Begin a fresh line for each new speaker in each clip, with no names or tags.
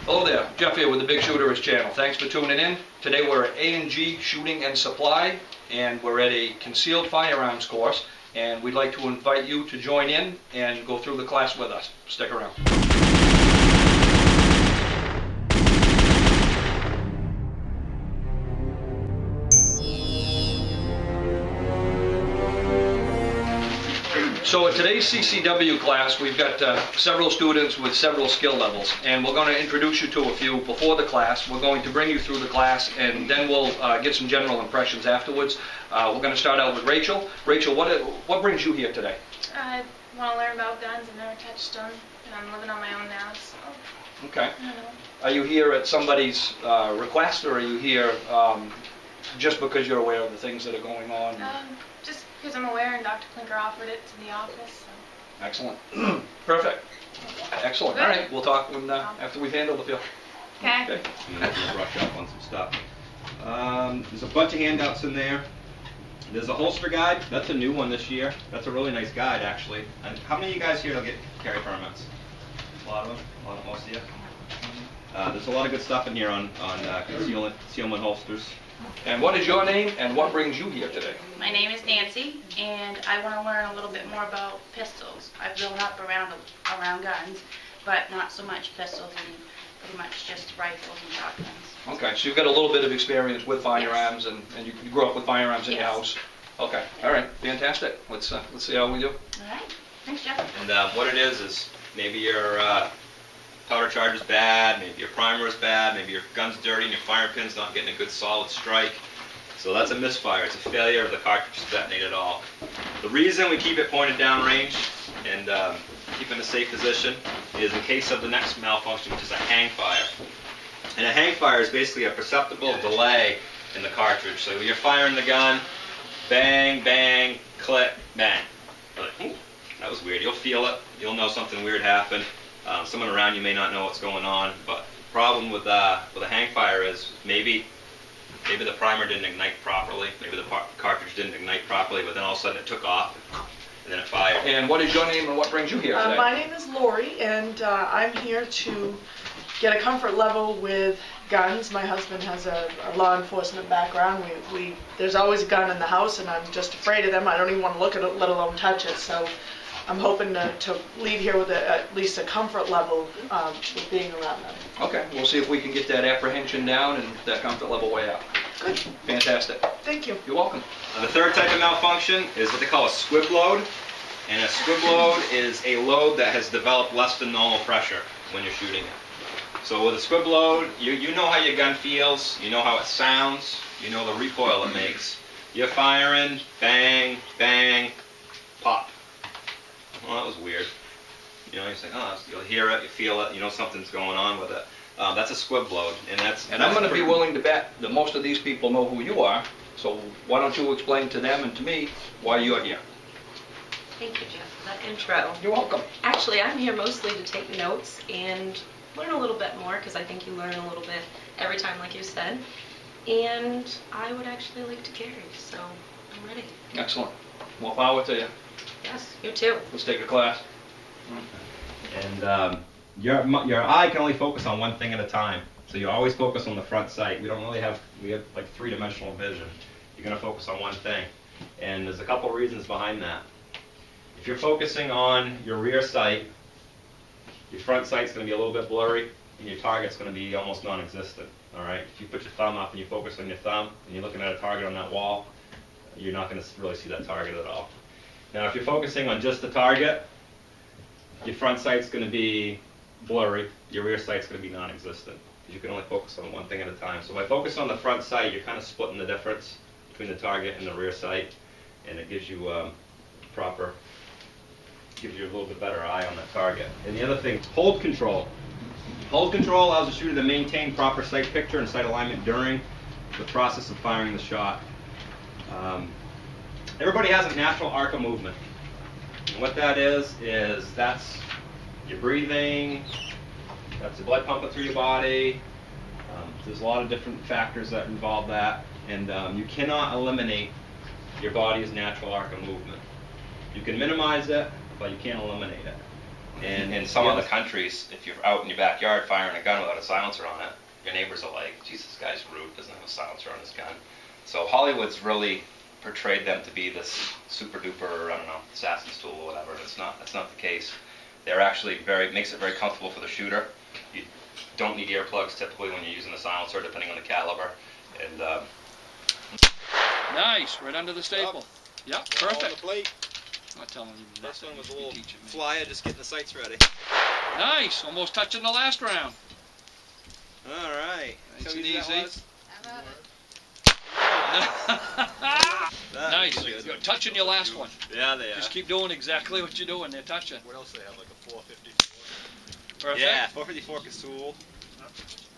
Hello there, Jeff here with the Bigshooterist channel. Thanks for tuning in. Today we're at A&G Shooting and Supply, and we're at a concealed firearms course, and we'd like to invite you to join in and go through the class with us. Stick around. So at today's CCW class, we've got several students with several skill levels, and we're going to introduce you to a few before the class. We're going to bring you through the class, and then we'll get some general impressions afterwards. We're going to start out with Rachel. Rachel, what brings you here today?
I want to learn about guns. I've never touched them, and I'm living on my own now, so...
Okay.
I don't know.
Are you here at somebody's request, or are you here just because you're aware of the things that are going on?
Just because I'm aware, and Dr. Klinker offered it to the office. So.
Excellent. Perfect. Excellent.
Good.
All right, we'll talk when, after we've handled the field.
Okay.
Okay.
I'm going to brush up on some stuff. There's a bunch of handouts in there. There's a holster guide. That's a new one this year. That's a really nice guide, actually. And how many of you guys here will get carry permits? A lot of them? Most of you? There's a lot of good stuff in here on concealment holsters.
And what is your name, and what brings you here today?
My name is Nancy, and I want to learn a little bit more about pistols. I've grown up around guns, but not so much pistols, and pretty much just rifles and shotguns.
Okay, so you've got a little bit of experience with firearms,
Yes.
and you grew up with firearms in your
Yes.
house. Okay, all right, fantastic. Let's see how we do.
All right, thanks, Jeff.
And what it is maybe your powder charge is bad, maybe your primer is bad, maybe your gun's dirty and your fire pin's not getting a good solid strike. So that's a misfire. It's a failure of the cartridge to detonate at all. The reason we keep it pointed down range and keep it in a safe position is in case of the next malfunction, which is a hang fire. And a hang fire is basically a perceptible delay in the cartridge. So when you're firing the gun, bang, bang, click, bang. You're like, ooh, that was weird. You'll feel it. You'll know something weird happened. Someone around you may not know what's going on, but the problem with a hang fire is maybe the primer didn't ignite properly, maybe the cartridge didn't ignite properly, but then all of a sudden it took off, and then it fired.
And what is your name, and what brings you here today?
My name is Lori, and I'm here to get a comfort level with guns. My husband has a law enforcement background. There's always a gun in the house, and I'm just afraid of them. I don't even want to look at it, let alone touch it. So I'm hoping to leave here with at least a comfort level with being around them.
Okay, we'll see if we can get that apprehension down and that comfort level way up.
Good.
Fantastic.
Thank you.
You're welcome.
The third type of malfunction is what they call a squib load. And a squib load is a load that has developed less than normal pressure when you're shooting it. So with a squib load, you know how your gun feels, you know how it sounds, you know the recoil it makes. You're firing, bang, bang, pop. Well, that was weird. You know, you say, oh, you'll hear it, you feel it, you know something's going on with it. That's a squib load, and
I'm going to be willing to bet that most of these people know who you are, so why don't you explain to them and to me why you're here.
Thank you, Jeff, for that intro.
You're welcome.
Actually, I'm here mostly to take notes and learn a little bit more, because I think you learn a little bit every time, like you said. And I would actually like to carry, so I'm ready.
Excellent. More power to you.
Yes, you too.
Let's take a class.
And your eye can only focus on one thing at a time. So you always focus on the front sight. We have like three-dimensional vision. You're going to focus on one thing. And there's a couple reasons behind that. If you're focusing on your rear sight, your front sight's going to be a little bit blurry, and your target's going to be almost non-existent. All right? If you put your thumb up and you focus on your thumb, and you're looking at a target on that wall, you're not going to really see that target at all. Now, if you're focusing on just the target, your front sight's going to be blurry, your rear sight's going to be non-existent, because you can only focus on one thing at a time. So by focusing on the front sight, you're kind of splitting the difference between the target and the rear sight, and it gives you gives you a little bit better eye on that target. And the other thing, hold control. Hold control allows the shooter to maintain proper sight picture and sight alignment during the process of firing the shot. Everybody has a natural arc of movement. And what that is that's your breathing, that's the blood pumping through your body. There's a lot of different factors that involve that, and you cannot eliminate your body's natural arc of movement. You can minimize it, but you can't eliminate it. And in some other countries, if you're out in your backyard firing a gun without a silencer on it, your neighbors are like, "Jesus, this guy's rude, doesn't have a silencer on his gun." So Hollywood's really portrayed them to be this super duper, I don't know, assassin's tool or whatever. That's not the case. They're actually makes it very comfortable for the shooter. You don't need earplugs typically when you're using a silencer, depending on the caliber. And
Nice, right under the staple. Yep,
on the
perfect.
plate.
I'm not telling you
This
nothing.
one was a
You
little
teaching me.
flyer, just getting the sights ready.
Nice, almost touching the last round.
All right.
Nice
How
and
easy that
easy.
was? That
Nice,
was good.
you're touching your last one.
Yeah, they are.
Just keep doing exactly what you're doing, they're touching.
What else they have, like a 454?
Perfect.
Yeah, 454 is tool.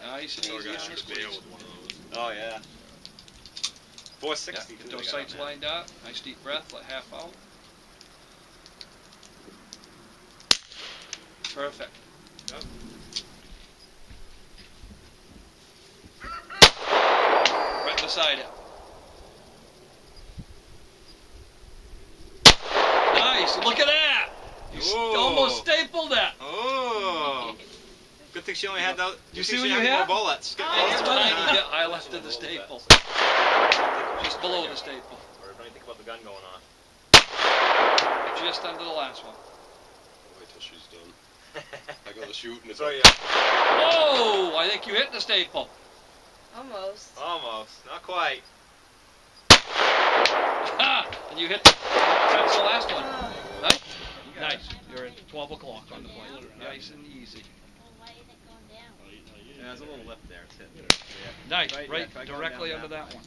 Nice and
So we're
easy
gonna
on the
shoot a bear
squeeze.
with one of those.
Oh yeah.
Yeah,
460.
get
too,
those
they got
sights
on there.
lined up. Nice deep breath, let half out. Perfect.
Yep.
Right beside it. Nice, look at that! You
Whoa.
almost stapled that.
Oh. Good thing she only had those.
You see what you had?
More bullets. Good thing
It's
she
tiny
had
bit. I left it the staple. Just below the staple.
Or if anything about the gun going on.
Just under the last one.
Wait till she's done. I go to shoot and it's
So
like,
yeah.
Oh, I think you hit the staple.
Almost.
Almost. Not quite.
Ha! And you hit that's the last one. Nice. Nice. You're at 12 o'clock on the plate. Nice and easy.
Yeah, there's a little lip there. It's hitting.
Nice.
Right,
Right,
yeah, try going
directly
down
under
that
that one.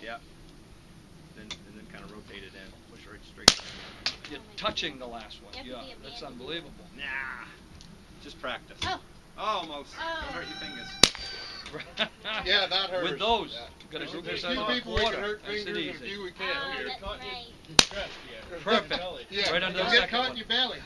Yep. And then kind of rotate it in. Push right straight.
You're touching the last one.
You have to
Yeah,
be a
that's
man.
unbelievable.
Nah. Just practice.
Oh.
Almost.
Oh.
Don't hurt your fingers.
yeah, that hurts.
With those,
Yeah.
you got a group
There's
this size
few
of a
people we can
quarter.
hurt
Nice and
fingers and a
easy.
few we
Oh,
can't.
that's right.
Perfect.
Yeah,
Right under
you
the
get
second
caught
one.
in your belly.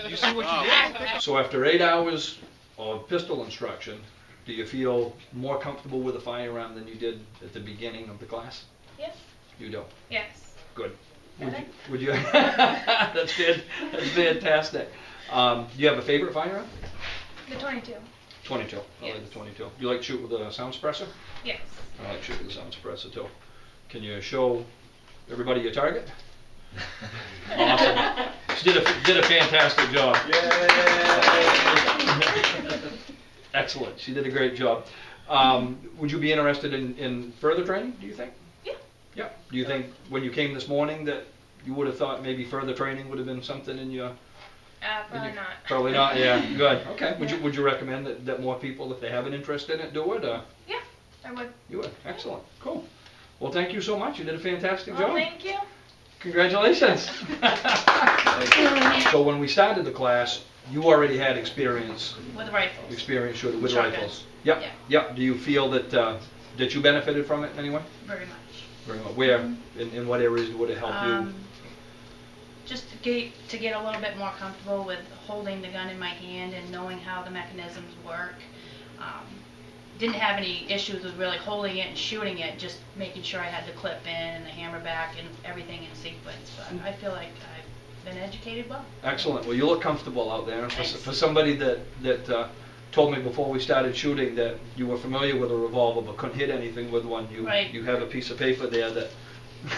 You see what
Oh.
you did? So after 8 hours of pistol instruction, do you feel more comfortable with a firearm than you did at the beginning of the class?
Yes.
You do.
Yes.
Good.
Better?
Would you? That's good. That's fantastic. Do you have a favorite firearm?
The 22.
22. I like
Yes.
the 22. You like to shoot with a sound suppressor?
Yes.
I like to shoot with a sound suppressor too. Can you show everybody your target? Awesome. She did a fantastic job. Excellent. She did a great job. Would you be interested in further training, do you think?
Yeah.
Yeah. Do you think when you came this morning that you would have thought maybe further training would have been something in your...
Probably not.
Probably not, yeah. Good. Okay. Would you recommend that more people, if they have an interest in it, do it?
Yeah, I would.
You would. Excellent. Cool. Well, thank you so much. You did a fantastic
Well,
job.
thank you.
Congratulations. So when we started the class, you already had experience
With rifles.
shooting with
Shotguns.
rifles. Yep.
Yeah.
Yep. Do you feel that you benefited from it in any way?
Very much.
Very much. Where? In what areas would it help you?
Just to get a little bit more comfortable with holding the gun in my hand and knowing how the mechanisms work. Didn't have any issues with really holding it and shooting it, just making sure I had the clip in and the hammer back and everything in sequence. But I feel like I've been educated well.
Excellent. Well, you look comfortable out there. And
Thanks.
for somebody that told me before we started shooting that you were familiar with a revolver but couldn't hit anything with one,
Right.
you have a piece of paper there that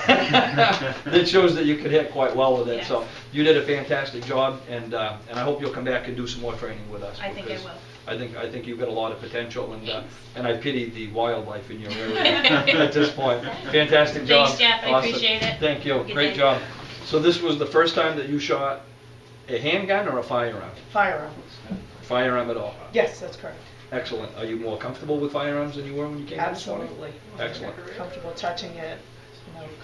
that shows that you could hit quite well with it.
Yes.
So you did a fantastic job, and I hope you'll come back and do some more training with us.
I think I
because
will.
I think you've got a lot of potential,
Thanks.
and I pity the wildlife in your area at this point. Fantastic job.
Thanks, Jeff. I
Awesome.
appreciate it.
Thank you.
Good
Great
day.
job. So this was the first time that you shot a handgun or a firearm?
Firearm.
Firearm at all.
Yes, that's correct.
Excellent. Are you more comfortable with firearms than you were when you came in this morning?
Absolutely.
Excellent.
Comfortable touching it,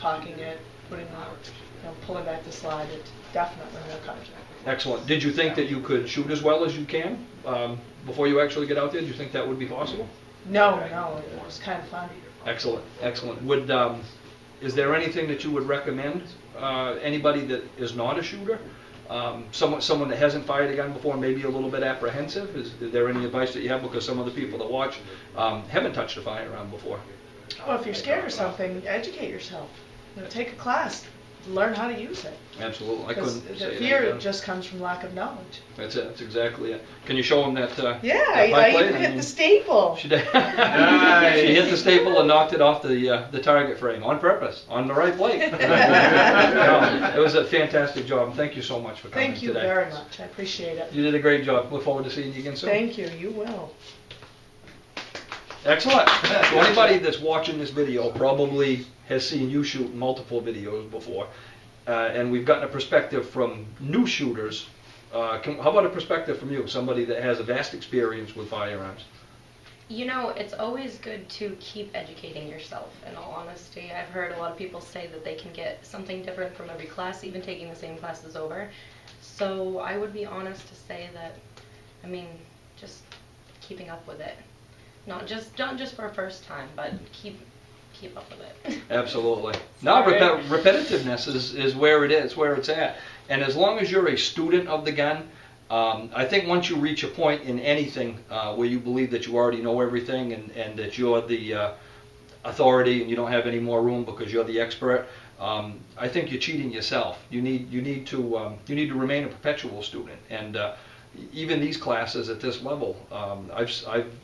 cocking it, pulling back the slide. It's definitely more comfortable.
Excellent. Did you think that you could shoot as well as you can before you actually get out there? Do you think that would be possible?
No, it was kind of fun.
Excellent, excellent. Is there anything that you would recommend anybody that is not a shooter? Someone that hasn't fired a gun before, maybe a little bit apprehensive? Is there any advice that you have? Because some of the people that watch haven't touched a firearm before.
Well, if you're scared of something, educate yourself. Take a class, learn how to use it.
Absolutely. I
Because
couldn't
the
say
fear
that.
just comes from lack of knowledge.
That's it. That's exactly it. Can you show him that?
Yeah,
that pipe
I
blade?
even hit the staple.
She did. She hit the staple and knocked it off the target frame on purpose, on the right blade. No, it was a fantastic job. Thank you so much for coming
Thank you
today.
very much. I appreciate it.
You did a great job. Look forward to seeing you again soon.
Thank you. You will.
Excellent. So anybody that's watching this video probably has seen you shoot multiple videos before, and we've gotten a perspective from new shooters. How about a perspective from you, somebody that has a vast experience with firearms?
You know, it's always good to keep educating yourself, in all honesty. I've heard a lot of people say that they can get something different from every class, even taking the same classes over. So I would be honest to say that, I mean, just keeping up with it. Not just for a first time, but keep up with it.
Absolutely. Now, repetitiveness is where it is, where it's at. And as long as you're a student of the gun, I think once you reach a point in anything where you believe that you already know everything and that you're the authority and you don't have any more room because you're the expert, I think you're cheating yourself. You need to remain a perpetual student. And even these classes at this level, I've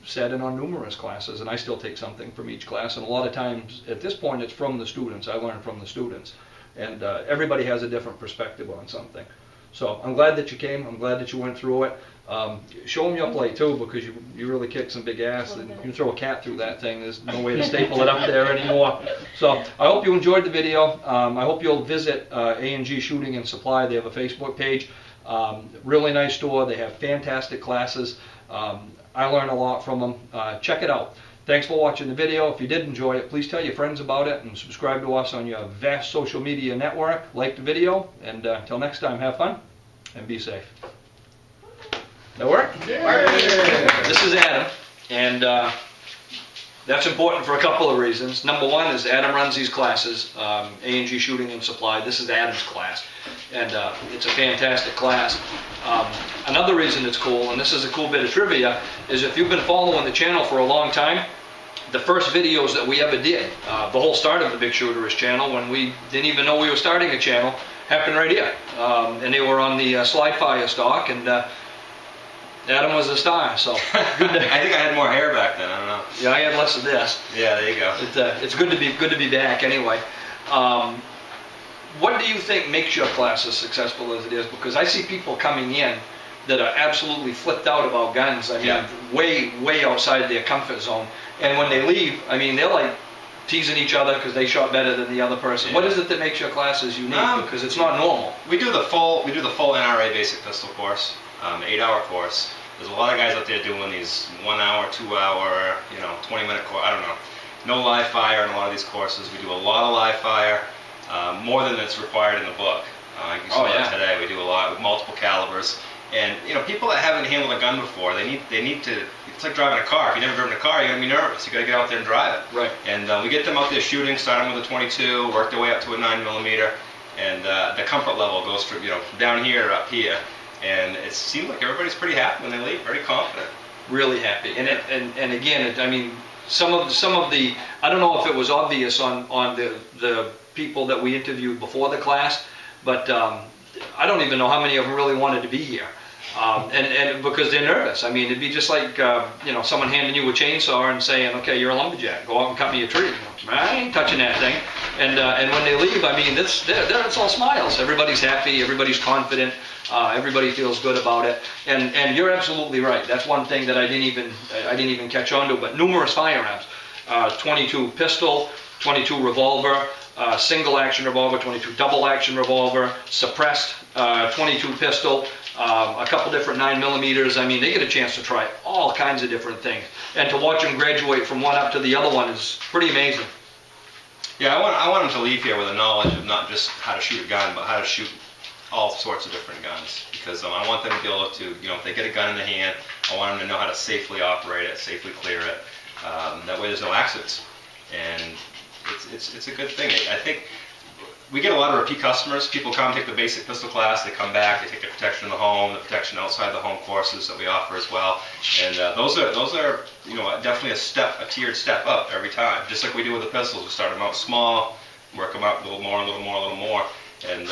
sat in on numerous classes, and I still take something from each class. And a lot of times, at this point, it's from the students. I learn from the students, and everybody has a different perspective on something. So I'm glad that you came. I'm glad that you went through it. Show them your plate too, because you really kick some big ass. And you can throw a cat through that thing. There's no way to staple it up there anymore. So I hope you enjoyed the video. I hope you'll visit A&G Shooting and Supply. They have a Facebook page. Really nice store. They have fantastic classes. I learn a lot from them. Check it out. Thanks for watching the video. If you did enjoy it, please tell your friends about it and subscribe to us on your vast social media network. Like the video, and until next time, have fun and be safe. That work? Yeah. This is Adam, and that's important for a couple of reasons. Number one is Adam runs these classes, A&G Shooting and Supply. This is Adam's class, and it's a fantastic class. Another reason it's cool, and this is a cool bit of trivia, is if you've been following the channel for a long time, the first videos that we ever did, the whole start of the Bigshooterist channel, when we didn't even know we were starting a channel, happened right here. And they were on the slide fire stock, and Adam was the star, so good to,
I think I had more hair back then. I don't know.
yeah, I had less of this.
Yeah, there you go.
It's good to be back anyway. What do you think makes your class as successful as it is? Because I see people coming in that are absolutely flipped out about guns. I mean, way outside their comfort zone. And when they leave, I mean, they're like teasing each other because they shot better than the other person. Yeah. What is it that makes your classes unique? Because it's not normal.
We do the full NRA basic pistol course, 8-hour course. There's a lot of guys out there doing these 1 hour, 2 hour, 20-minute course. I don't know. No live fire in a lot of these courses. We do a lot of live fire, more than it's required in the book. You saw that today. We do a lot with multiple calibers. And people that haven't handled a gun before, they need to. It's like driving a car. If you've never driven a car, you're gonna be nervous. You gotta get out there and drive it. Right. And we get them out there shooting, starting with a 22, work their way up to a 9mm, and the comfort level goes from down here to up here. And it seems like everybody's pretty happy when they leave, very confident.
Really happy. And again, I mean, some of the I don't know if it was obvious on the people that we interviewed before the class, but I don't even know how many of them really wanted to be here. And because they're nervous. I mean, it'd be just like someone handing you a chainsaw and saying, "Okay, you're a lumberjack. Go out and cut me a tree." I ain't touching that thing. And when they leave, I mean, it's all smiles. Everybody's happy. Everybody's confident. Everybody feels good about it. And you're absolutely right. That's one thing that I didn't even catch on to. But numerous firearms, 22 pistol, 22 revolver, single action revolver, 22 double action revolver, suppressed 22 pistol. A couple different 9mm. I mean, they get a chance to try all kinds of different things, and to watch them graduate from one up to the other one is pretty amazing.
Yeah, I want them to leave here with a knowledge of not just how to shoot a gun, but how to shoot all sorts of different guns. Because I want them to be able to, if they get a gun in the hand, I want them to know how to safely operate it, safely clear it. That way, there's no accidents, and it's a good thing. I think. We get a lot of repeat customers. People come take the basic pistol class, they come back, they take the protection in the home, the protection outside the home courses that we offer as well. And those are definitely a tiered step up every time. Just like we do with the pistols, we start them out small, work them up a little more, a little more, a little more. And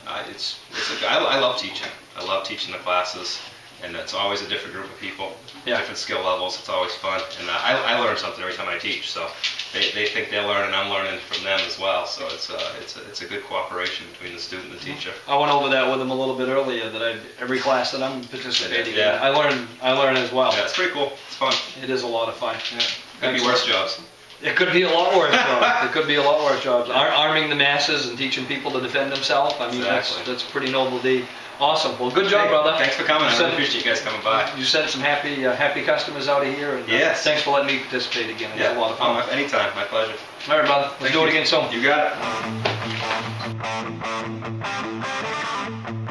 I love teaching. I love teaching the classes, and it's always a different group of people,
Yeah.
different skill levels. It's always fun, and I learn something every time I teach. So they think they learn, and I'm learning from them as well. So it's a good cooperation between the student and the teacher.
I went over that with them a little bit earlier, that every class that I'm participating in,
Yeah.
I learn as well.
Yeah, it's pretty cool. It's fun.
It is a lot of fun.
Could be worse jobs.
It could be a lot worse jobs. It could be a lot worse jobs. Arming the masses and teaching people to defend themselves, I mean,
Exactly.
that's a pretty noble deed. Awesome. Well, good job, brother.
Thanks for coming. I
You
really
said-
appreciate you guys coming by.
You sent some happy customers out of here, and
Yes.
thanks for letting me participate again. It was a lot of fun.
Anytime. My pleasure.
All right, brother. Let's
Thank
do it
you.
again soon.
You got it.